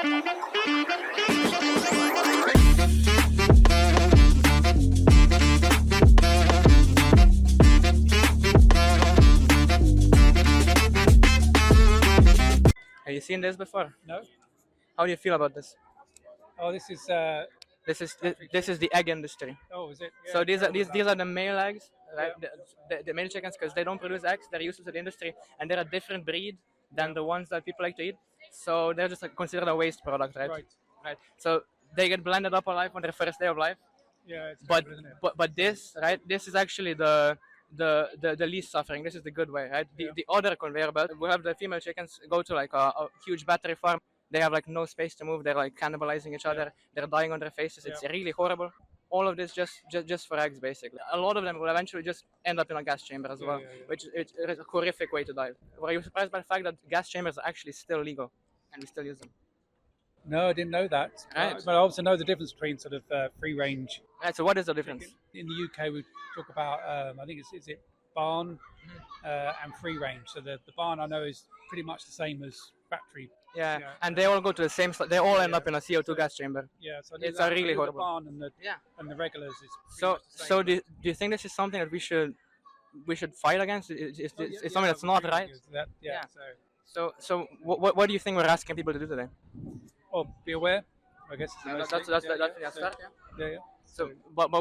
Have you seen this before? No. How do you feel about this? Oh, this is. This is the egg industry. Oh, is it? Yeah, So these are terrible these about are the male eggs, right? Yeah. The male chickens, because they don't produce eggs, they're useless to the industry, and they're a different breed than the ones that people like to eat. So they're just like considered a waste product, right? Right. Right. So they get blended up alive on their first day of life. Yeah, it's But terrible, isn't it? but this, right? This is actually the least suffering. This is the good way, right? Yeah. The other conveyor belt, we have the female chickens go to like a huge battery farm. They have like no space to move. They're like cannibalizing each other. They're dying on their faces. It's Yeah. really horrible. All of this just for eggs, basically. A lot of them will eventually just end up in a gas chamber as well, yeah, yeah. which is a horrific way to die. Were you surprised by the fact that gas chambers are actually still legal and we still use them? No, I didn't know that. Right. But I also know the difference between sort of free range. Right. So what is the difference? In the UK, we talk about. I think is it barn and free range. So the barn I know is pretty much the same as factory. Yeah, Yeah. and they all go to the same. They all end Yeah. up in a CO2 gas chamber. Yeah, so I It's knew a that. really I knew horrible. The barn and the Yeah. and the regulars is pretty So much the same. so do you think this is something that we should fight against? It's Oh, yeah, something that's not free right. range is that, yeah. Yeah. So what do you think we're asking people to do today? Oh, be aware. I guess. Is the most That's thing. that's So- fair. Yeah. yeah. So but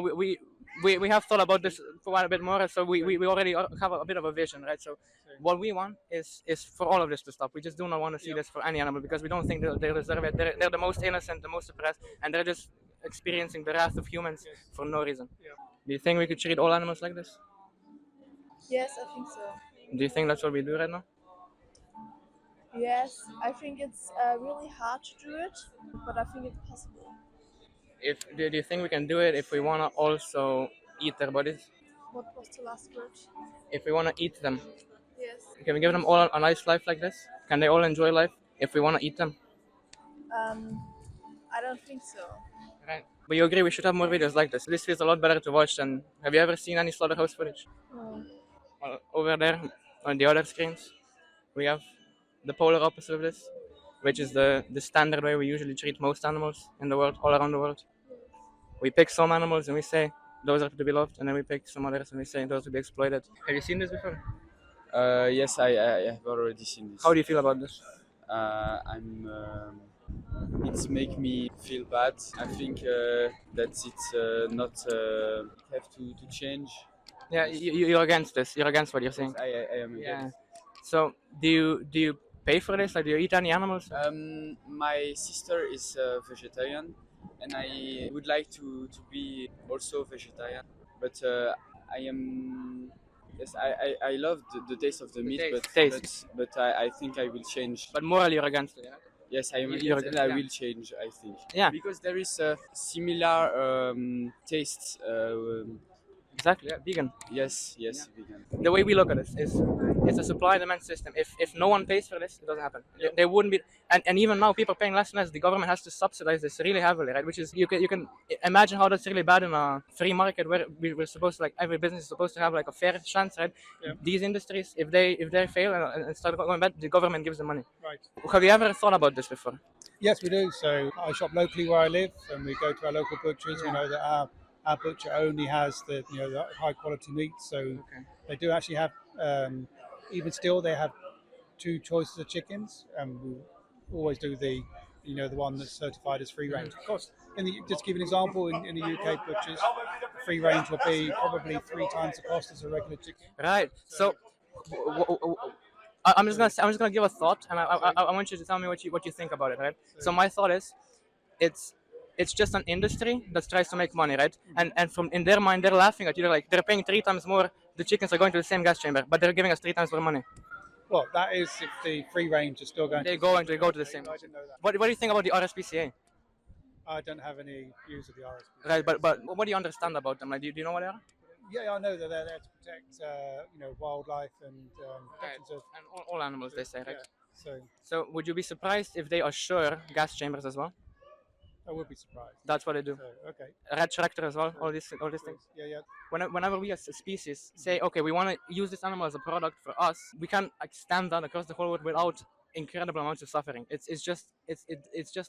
we have thought about this for a bit more. So we already have a bit of a vision, right? So what we want is for all of this to stop. We just do not want to see Yep. this for any animal because we don't think they deserve it. They're the most innocent, the most suppressed, and they're just experiencing the wrath of humans Yes. for no reason. Yeah. Do you think we could treat all animals like this? Yes, I think so. Do you think that's what we do right now? Yes, I think it's really hard to do it, but I think it's possible. Do you think we can do it if we want to also eat their bodies? What was the last word? If we want to eat them, Yes. can we give them all a nice life like this? Can they all enjoy life if we want to eat them? I don't think so. Right. But you agree we should have more videos like this. This feels a lot better to watch than. Have you ever seen any slaughterhouse footage? No. Well, over there on the other screens, we have the polar opposite of this, which is the standard way we usually treat most animals in the world, all around the world. We pick some animals and we say those are to be loved, and then we pick some others and we say those to be exploited. Have you seen this before? Yes, I have already seen this. How do you feel about this? I'm. It's make me feel bad. I think that it's not have to change. Yeah, you're against this. You're against what you're saying. I am Yeah. against. So do you pay for this? Like, do you eat any animals? My sister is vegetarian, and I would like to be also vegetarian. But I am. Yes, I love the taste of the meat, taste. but I think I will change. But morally, you're against it. Yeah? Yes, I am You're- against it, and I yeah. will change. I think. Yeah. Because there is a similar tastes. Exactly. Yeah, vegan. Yes, vegan. The way we look at this is it's a supply and demand system. If no one pays for this, it doesn't happen. They wouldn't be, and even now people are paying less and less. The government has to subsidize this really heavily, right? Which is you can imagine how that's really bad in a free market where we're supposed to, like, every business is supposed to have like a fair chance, right? Yeah. These industries, if they fail and start going bad, the government gives them money. Right. Have you ever thought about this before? Yes, we do. So I shop locally where I live, and we go to our local butchers. We know that our butcher only has the high quality meat. So they do actually have even still they have two choices of chickens, and we always do the one that's certified as free range. Of course, just to give an example, in the UK butchers, free range will be probably 3 times the cost as a regular chicken. Right. So I'm just gonna give a thought, and I want you to tell me what you think about it, right? So my thought is, it's just an industry that tries to make money, right? And from in their mind, they're laughing at you. They're like, they're paying 3 times more. The chickens are going to the same gas chamber, but they're giving us 3 times more money. Well, that is if the free range is still going. They to go to the same. I didn't know that. What do you think about the RSPCA? I don't have any views of the RSPCA. Right, but what do you understand about them? Like, do you know what they are? Yeah, I know that they're there to protect, wildlife and protections of. And all animals, they say, right? Yeah, so So would you be surprised if they assure gas chambers as well? I would be surprised. That's what they do. So, okay. Red tractor as well. All these things. Yeah. Whenever we as a species say, okay, we want to use this animal as a product for us, we can't extend that across the whole world without incredible amounts of suffering. It's just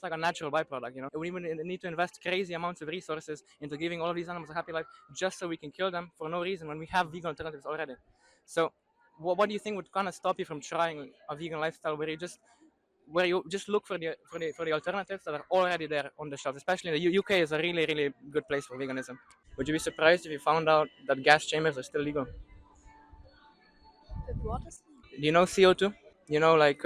like a natural byproduct, you know. We even need to invest crazy amounts of resources into giving all of these animals a happy life just so we can kill them for no reason when we have vegan alternatives already. So, what do you think would kind of stop you from trying a vegan lifestyle where you just look for the alternatives that are already there on the shelves? Especially the UK is a really good place for veganism. Would you be surprised if you found out that gas chambers are still legal? That what is Do you know CO2? You know, like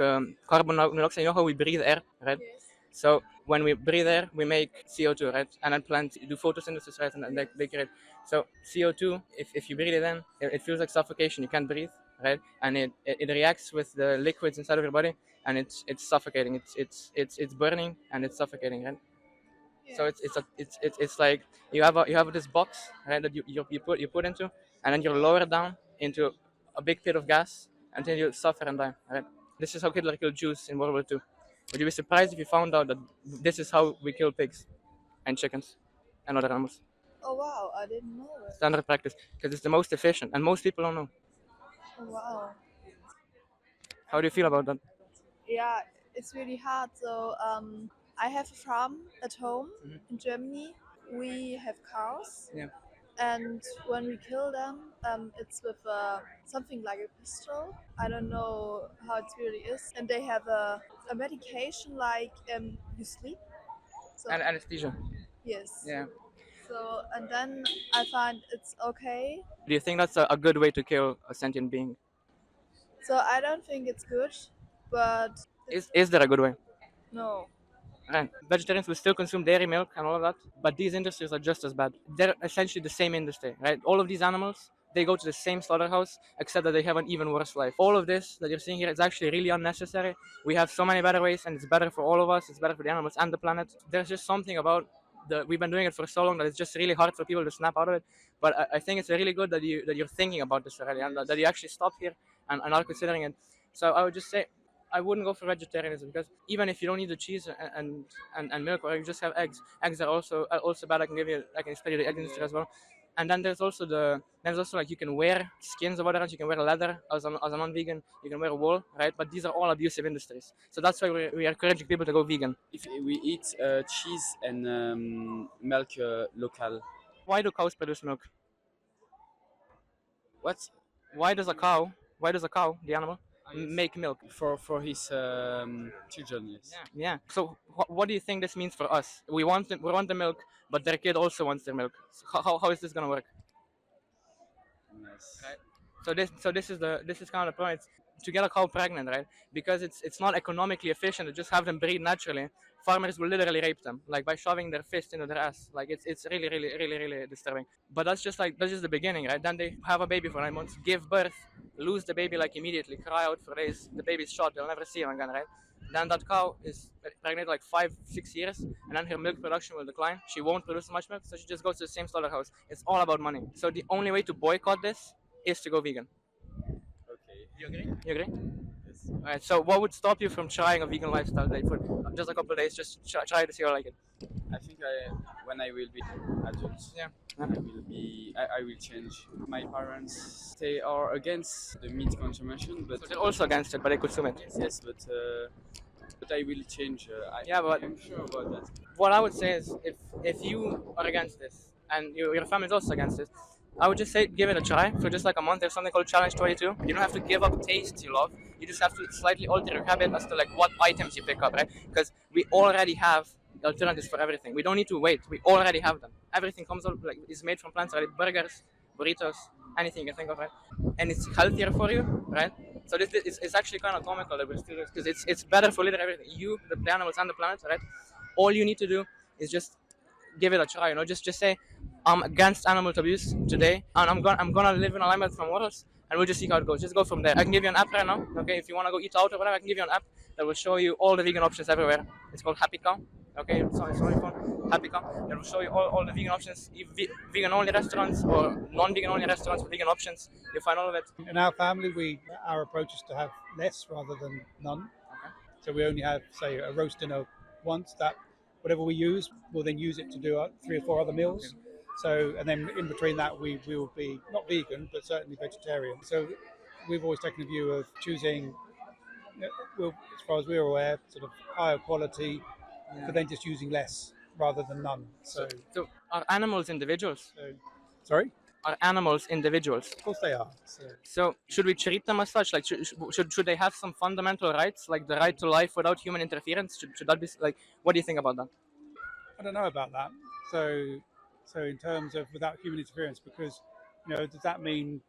carbon monoxide. You know how we breathe air, right? yes. So when we breathe air, we make CO2, right? And then plants do photosynthesis, right? And then they create. So CO2, if you breathe it in, it feels like suffocation. You can't breathe, right? And it reacts with the liquids inside of your body, and it's suffocating. It's burning and it's suffocating, right? So it's like you have this box, right, that you put into, and then you're lowered down into a big pit of gas until you suffer and die, right? This is how Hitler killed Jews in World War II. Would you be surprised if you found out that this is how we kill pigs and chickens and other animals? Oh wow, I didn't know it. Standard practice, because it's the most efficient, and most people don't know. Oh wow. How do you feel about that? Yeah, it's really hard. So I have a farm at home Mhm. in Germany. We have cows. Yeah. And when we kill them, it's with something like a pistol. I don't know how it really is. And they have a medication like you sleep. So And anesthesia. yes. Yeah. So and then I find it's okay. Do you think that's a good way to kill a sentient being? So I don't think it's good, but Is there a good way? no. Right. Vegetarians will still consume dairy milk and all of that, but these industries are just as bad. They're essentially the same industry, right? All of these animals, they go to the same slaughterhouse, except that they have an even worse life. All of this that you're seeing here is actually really unnecessary. We have so many better ways, and it's better for all of us. It's better for the animals and the planet. There's just something about we've been doing it for so long that it's just really hard for people to snap out of it. But I think it's really good that you're thinking about this already, and that you actually stop here and are considering it. So I would just say I wouldn't go for vegetarianism, because even if you don't need the cheese and milk, or you just have eggs are also bad. I can explain you the egg industry as well. And then there's also like you can wear skins of other animals, you can wear leather as a non-vegan, you can wear wool, right? But these are all abusive industries. So that's why we are encouraging people to go vegan. If we eat cheese and milk local, Why do cows produce milk? what Why does a cow, the animal, make milk? for his children? Yes. Yeah. So what do you think this means for us? We want the milk, but their kid also wants their milk. So how is this gonna work? Yes. Right. So this is kind of the point. To get a cow pregnant, right? Because it's not economically efficient to just have them breed naturally. Farmers will literally rape them, like by shoving their fist into their ass. Like it's really disturbing. But that's just the beginning, right? Then they have a baby for 9 months, give birth, lose the baby like immediately, cry out for days. The baby's shot. They'll never see him again, right? Then that cow is pregnant like 5-6 years, and then her milk production will decline. She won't produce much milk, so she just goes to the same slaughterhouse. It's all about money. So the only way to boycott this is to go vegan. Okay. You agree? You agree? Yes. Alright, so what would stop you from trying a vegan lifestyle day for just a couple of days? Just try to see how you like it. I think when I will be adult, Yeah. I will change. My parents, they are against the meat consumption, but So they're also against it, but they consume it. yes, but I will change. Yeah, but I'm sure about that. what I would say is if you are against this and your family is also against this, I would just say give it a try for just like a month. There's something called Challenge 22. You don't have to give up tastes you love. You just have to slightly alter your habit as to like what items you pick up, right? Because we already have alternatives for everything. We don't need to wait. We already have them. Everything comes out like is made from plants, right? Burgers, burritos, anything you can think of, right? And it's healthier for you, right? So this it's actually kind of comical that we're still doing, because it's better for literally everything. You, the animals, and the planet, right? All you need to do is just give it a try. You know, just say I'm against animal abuse today, and I'm gonna live in alignment from morals, and we'll just see how it goes. Just go from there. I can give you an app right now. Okay, if you wanna go eat out or whatever, I can give you an app that will show you all the vegan options everywhere. It's called Happy Cow. Okay, it's on your phone. Happy Cow. It will show you all the vegan options, vegan only restaurants or non-vegan only restaurants with vegan options. You'll find all of it. In our family, our approach is to have less rather than none. So we only have, say, a roast dinner once. That whatever we use, we'll then use it to do 3 or 4 other meals. So, and then in between that, we will be not vegan, but certainly vegetarian. So we've always taken a view of choosing well, as far as we're aware, sort of higher quality, Yeah. but then just using less rather than none. So are animals individuals? Sorry, Are animals individuals? of course they are. So should we treat them as such? Like should they have some fundamental rights, like the right to life without human interference? Should that be like? What do you think about that? I don't know about that. So in terms of without human interference, because does that mean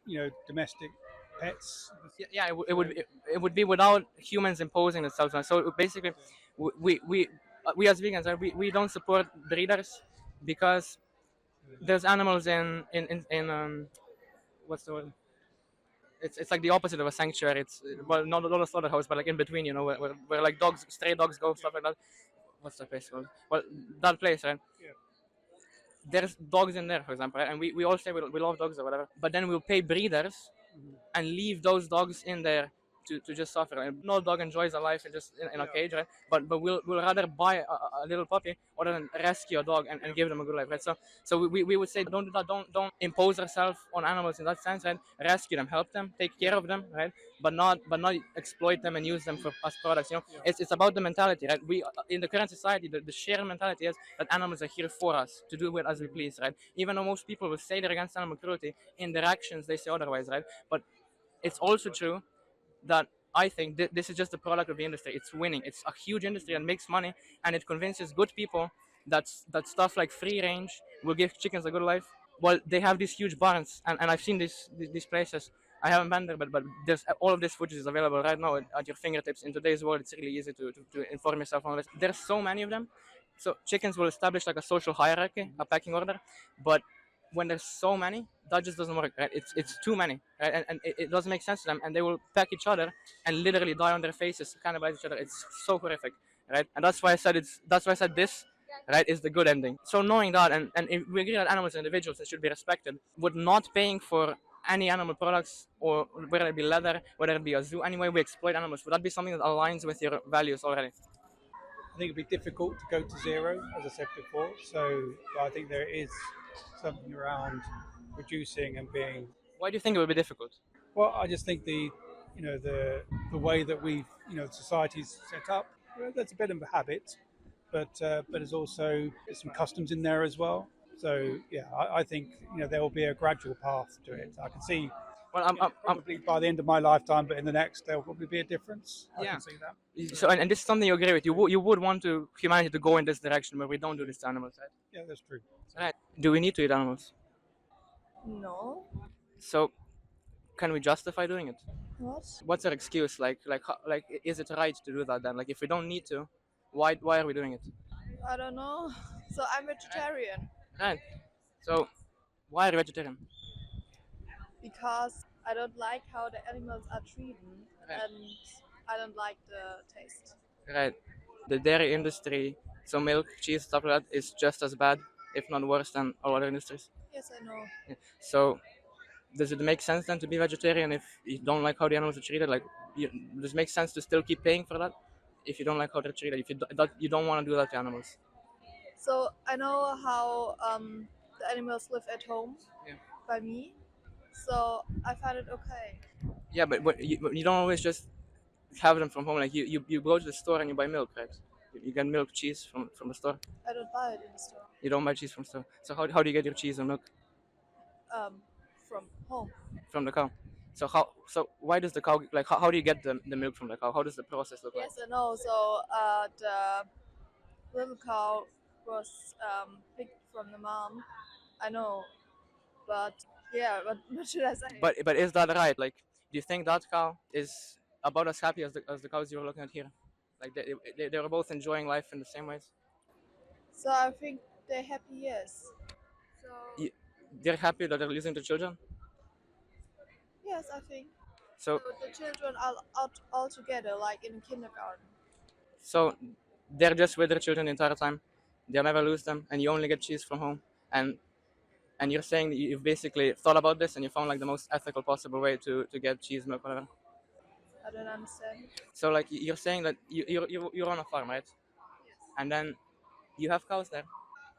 domestic pets? Yeah, it would be without humans imposing themselves on us. So basically, we as vegans, we don't support breeders because there's animals in what's the word? It's like the opposite of a sanctuary. It's well, not a slaughterhouse, but like in between, where like dogs, stray dogs go, stuff like that. What's that place called? Well, that place, right? Yeah. There's dogs in there, for example, right? And we all say we love dogs or whatever, but then we'll pay breeders and leave those dogs in there to just suffer. And no dog enjoys a life in a cage, right? But we'll rather buy a little puppy other than rescue a dog and give them a good life, right? So we would say don't do that. Don't impose ourselves on animals in that sense, right? Rescue them, help them, take care of them, right? But not exploit them and use them for as products. It's about the mentality, right? We in the current society, the shared mentality is that animals are here for us to do with as we please, right? Even though most people will say they're against animal cruelty, in their actions they say otherwise, right? But it's also true that I think this is just a product of the industry. It's winning. It's a huge industry and makes money, and it convinces good people that stuff like free range will give chickens a good life. Well, they have these huge barns, and I've seen these places. I haven't been there, but there's all of this footage is available right now at your fingertips. In today's world, it's really easy to inform yourself on this. There's so many of them. So chickens will establish like a social hierarchy, a pecking order, but when there's so many, that just doesn't work, right? It's too many, right? And it doesn't make sense to them, and they will peck each other and literally die on their faces, cannibalize each other. It's so horrific, right? And that's why I said this, right, is the good ending. So knowing that, and if we agree that animals are individuals and should be respected, would not paying for any animal products, or whether it be leather, whether it be a zoo, any way we exploit animals, would that be something that aligns with your values already? I think it'd be difficult to go to zero, as I said before. So I think there is something around reducing and being. Why do you think it would be difficult? Well, I just think the way that we've society's set up, that's a bit of a habit, but there's also some customs in there as well. So yeah, I think there will be a gradual path to it. I can see. Well, I'm probably by the end of my lifetime, but in the next there will probably be a difference. I Yeah. can see that. So, and this is something you agree with. You would want humanity to go in this direction where we don't do this to animals, right? Yeah, that's true. Right. Do we need to eat animals? No. So, can we justify doing it? What? What's our excuse? Like, is it right to do that then? Like, if we don't need to, why are we doing it? I don't know. So I'm vegetarian Right. So, why are you vegetarian? because I don't like how the animals are treated, Right. and I don't like the taste. Right. The dairy industry, so milk, cheese, stuff like that, is just as bad, if not worse, than all other industries. Yes, I know. So, does it make sense then to be vegetarian if you don't like how the animals are treated? Like, does it make sense to still keep paying for that if you don't like how they're treated? If you don't want to do that to animals? So I know how the animals live at home Yeah. by me. So I find it okay. Yeah, but you don't always just have them from home. Like you go to the store and you buy milk, right? You get milk, cheese from the store. I don't buy it in the store. You don't buy cheese from the store. So how do you get your cheese and milk? From home. From the cow. So why does the cow, like, how do you get the milk from the cow? How does the process look like? Yes, I know. So the little cow was picked from the mom. I know, but yeah, what should I say? But is that right? Like, do you think that cow is about as happy as the cows you were looking at here? Like they were both enjoying life in the same ways. So I think they're happy. Yes. So You- They're happy that they're losing their children. yes, I think. So So the children are out all together, like in kindergarten. so they're just with their children the entire time. They'll never lose them, and you only get cheese from home. And you're saying that you've basically thought about this and you found like the most ethical possible way to get cheese, milk, whatever. I don't understand. So like you're saying that you're on a farm, right? And then you have cows there.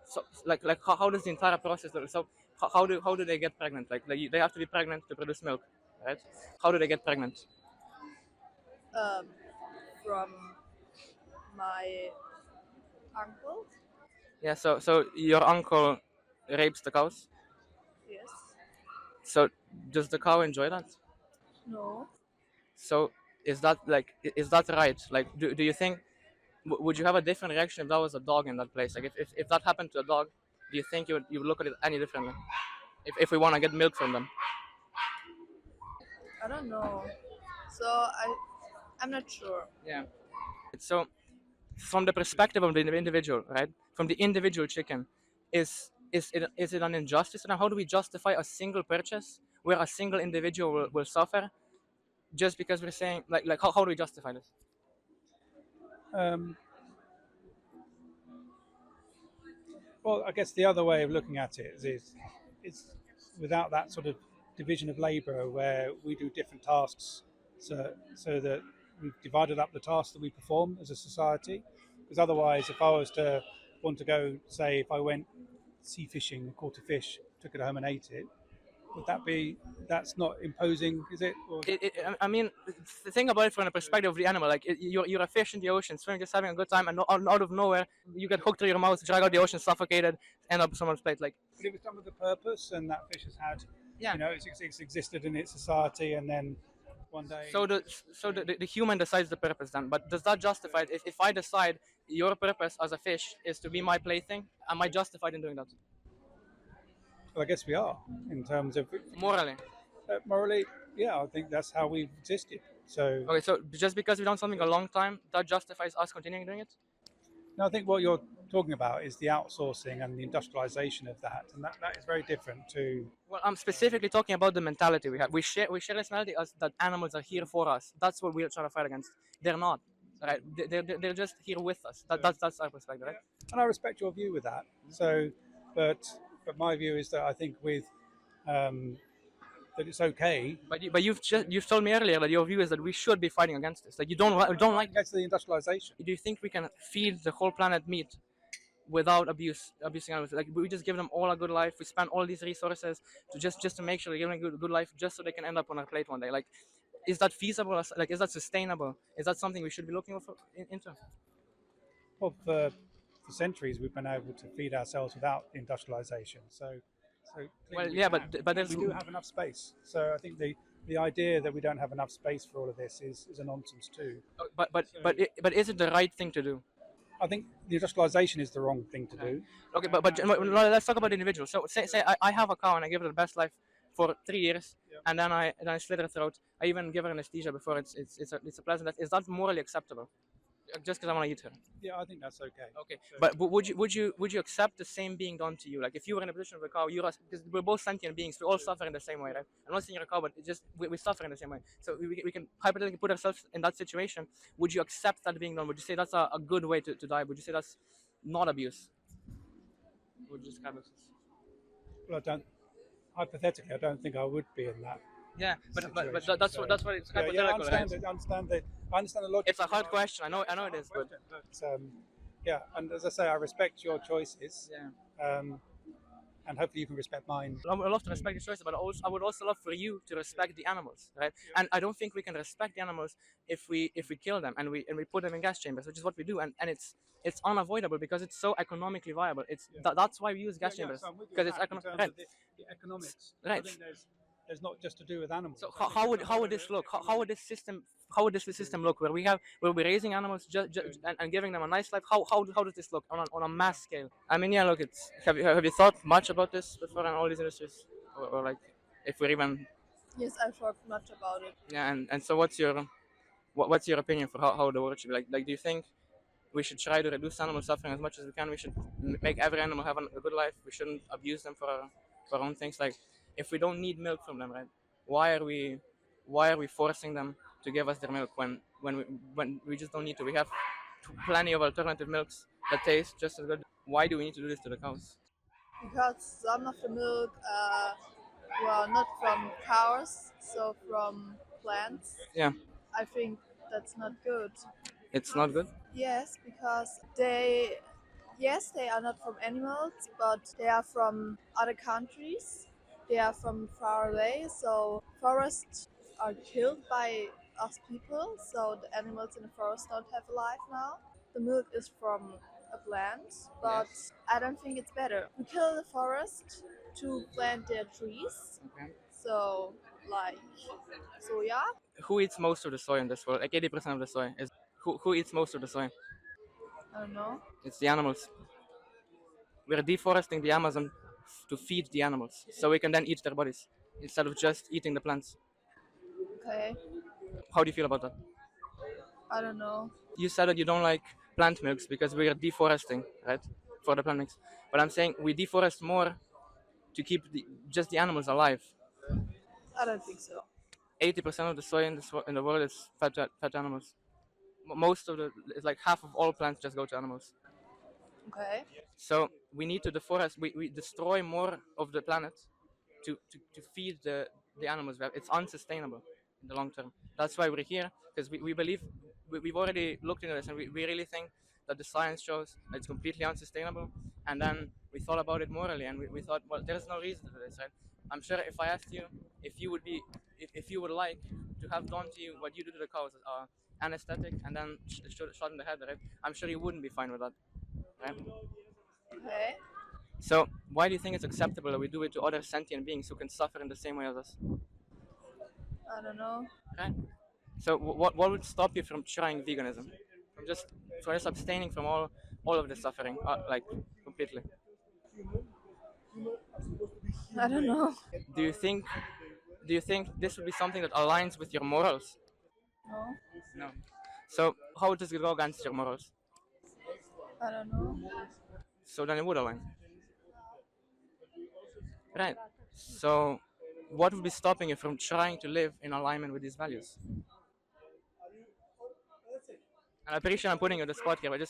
So like how does the entire process look? So how do they get pregnant? They have to be pregnant to produce milk, right? How do they get pregnant? from my uncle. Yeah. So your uncle rapes the cows. Yes. So does the cow enjoy that? No. So is that like is that right? Like do you think would you have a different reaction if that was a dog in that place? Like if that happened to a dog, do you think you would look at it any differently? If we want to get milk from them. I don't know. So I'm not sure. Yeah. So from the perspective of the individual, right? From the individual chicken, is it an injustice? And how do we justify a single purchase where a single individual will suffer just because we're saying like how do we justify this? Um, well, I guess the other way of looking at it is without that sort of division of labour where we do different tasks, so that we've divided up the tasks that we perform as a society. Because otherwise, if I was to want to go, say, if I went sea fishing, caught a fish, took it home and ate it, would that be? That's not imposing, is it? Or, I mean, the thing about it from the perspective of the animal, like you're a fish in the ocean, swimming, just having a good time, and out of nowhere you get hooked through your mouth, drag out the ocean, suffocated, end up on someone's plate. Like, but if it's done with a purpose, and that fish has had, yeah. It's existed in its society, and then one day. So the human decides the purpose then, but does that justify it? If I decide your purpose as a fish is to be my plaything, am I justified in doing that? Well, I guess we are in terms of Morally. morally. Yeah, I think that's how we've existed. So, Okay, so just because we've done something a long time, that justifies us continuing doing it? no, I think what you're talking about is the outsourcing and the industrialization of that, and that is very different to. Well, I'm specifically talking about the mentality we have. We share this mentality as that animals are here for us. That's what we're trying to fight against. They're not, right? They're just here with us. That's our perspective, right? And I respect your view with that. So, but my view is that I think with that it's okay. But you've told me earlier that your view is that we should be fighting against this. Like you don't like. Against the industrialization. Do you think we can feed the whole planet meat without abusing animals? Like we just give them all a good life. We spend all these resources to just to make sure they give them a good life, just so they can end up on our plate one day. Like, is that feasible? Like, is that sustainable? Is that something we should be looking into? Well, for centuries we've been able to feed ourselves without industrialization. So well, yeah, but there's we do have enough space. So I think the idea that we don't have enough space for all of this is a nonsense too. But is it the right thing to do? I think the industrialization is the wrong thing to do. Okay, but let's talk about the individual. So say I have a cow and I give it the best life for 3 years, Yeah. and then I slit her throat. I even give her anesthesia before it's a pleasant death. Is that morally acceptable? Just because I want to eat her. Yeah, I think that's okay. Okay, So- but would you accept the same being done to you? Like if you were in a position of a cow, because we're both sentient beings, we all suffer in the same way, right? I'm not saying you're a cow, but it's just we suffer in the same way. So we can hypothetically put ourselves in that situation. Would you accept that being done? Would you say that's a good way to die? Would you say that's not abuse? Would you describe it? Well, hypothetically, I don't think I would be in that. Yeah, but situation. that's So, what it's yeah, hypothetical, I understand right? it. I understand the logic. It's a hard question. I know it is, but yeah, and as I say, I respect your choices. yeah. And hopefully you can respect mine. I would love to respect your choices, but I would also love for you to respect the animals, right? And I don't think we can respect the animals if we kill them and we put them in gas chambers, which is what we do, and it's unavoidable because it's so economically viable. That's why we use gas chambers because it's economic. Right. The economics. Right. I think there's not just to do with animals. So how would this look? How would this system look where we're raising animals and giving them a nice life? How does this look on a mass scale? I mean, yeah, look, have you thought much about this before in all these industries, or like if we're even Yes, I've thought much about it. yeah, and so what's your opinion for how the world should be like? Do you think we should try to reduce animal suffering as much as we can? We should make every animal have a good life. We shouldn't abuse them for our own things. Like if we don't need milk from them, right? Why are we forcing them to give us their milk when we just don't need to? We have plenty of alternative milks that taste just as good. Why do we need to do this to the cows? Because some of the milk were not from cows, so from plants. Yeah. I think that's not good. It's not good. Yes, because they are not from animals, but they are from other countries. They are from far away, so forests are killed by us people, so the animals in the forest don't have a life now. The milk is from a plant, but I don't think it's better. We kill the forest to plant their trees, Okay. so like soya. Who eats most of the soy in this world? Like 80% of the soy is who eats most of the soy? I don't know. It's the animals. We're deforesting the Amazon to feed the animals, so we can then eat their bodies instead of just eating the plants. Okay, How do you feel about that? I don't know. You said that you don't like plant milks because we are deforesting, right? For the plant milks. But I'm saying we deforest more to keep just the animals alive. I don't think so. 80% of the soy in the world is fed to animals. Most of it's like half of all plants just go to animals. Okay. So we need to deforest. We destroy more of the planet to feed the animals. It's unsustainable in the long term. That's why we're here, because we believe we've already looked into this, and we really think that the science shows that it's completely unsustainable. And then we thought about it morally, and we thought, well, there's no reason to do this, right? I'm sure if I asked you if you would be if you would like to have done to you what you do to the cows, anesthetic and then shot in the head, right? I'm sure you wouldn't be fine with that, right? Okay. So why do you think it's acceptable that we do it to other sentient beings who can suffer in the same way as us? I don't know. Okay. So what would stop you from trying veganism? From just abstaining from all of the suffering, like completely? I don't know. Do you think this would be something that aligns with your morals? No. No. So how does it go against your morals? I don't know. So then it would align. Right. So what would be stopping you from trying to live in alignment with these values? And I appreciate I'm putting you on the spot here, but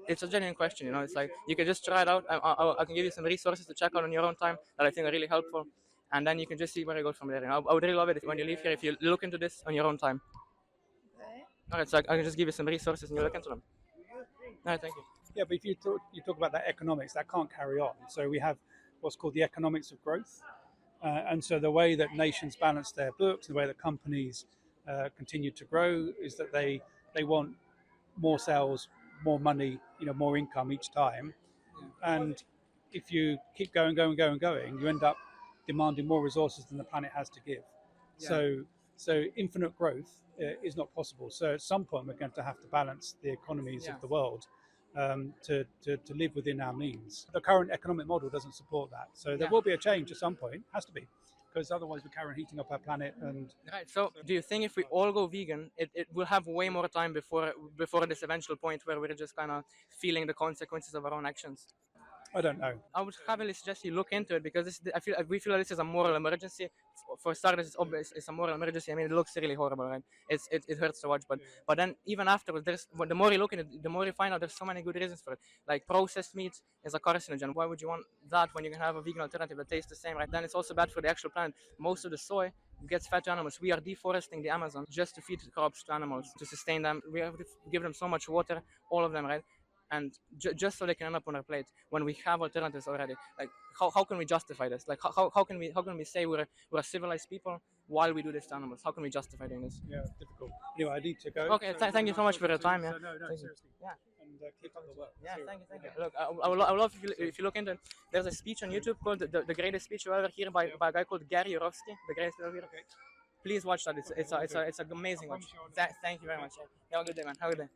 it's a genuine question, you know. It's like you can just try it out. I can give you some resources to check out on your own time that I think are really helpful, and then you can just see where it goes from there. You know, I would really love it when you leave here if you look into this on your own time. Okay. All right, so I can just give you some resources and you look into them. All right, thank you. Yeah, but if you talk about that economics, that can't carry on. So we have what's called the economics of growth, and so the way that nations balance their books, the way that companies continue to grow, is that they want more sales, more money, more income each time. And if you keep going, you end up demanding more resources than the planet has to give. Yeah. So infinite growth is not possible. So at some point, we're going to have to balance the economies of the world to live within our means. The current economic model doesn't support that. So there will be a change at some point, has to be, because otherwise we carry on heating up our planet. And right. So do you think if we all go vegan, it will have way more time before this eventual point where we're just kind of feeling the consequences of our own actions? I don't know. I would heavily suggest you look into it, because we feel that this is a moral emergency. For starters, it's obvious it's a moral emergency. I mean, it looks really horrible, right? It hurts to watch, but then even afterwards, the more you look into it, the more you find out there's so many good reasons for it. Like processed meat is a carcinogen. Why would you want that when you can have a vegan alternative that tastes the same, right? Then it's also bad for the actual planet. Most of the soy gets fed to animals. We are deforesting the Amazon just to feed crops to animals, to sustain them. We have to give them so much water, all of them, right? And just so they can end up on our plate when we have alternatives already. Like how can we justify this? Like how can we say we're a civilized people while we do this to animals? How can we justify doing this? Yeah, it's difficult. Anyway, I need to go. Okay, thank you so much for your time. Yeah. No, seriously. Yeah. And keep up the work. Yeah, thank you. Look, I would love if you look into it. There's a speech on YouTube called the greatest speech you ever hear by a guy called Gary Yourofsky. The greatest ever hear. Please watch that. It's an amazing watch. Thank you very much. Have a good day, man. Have a good day.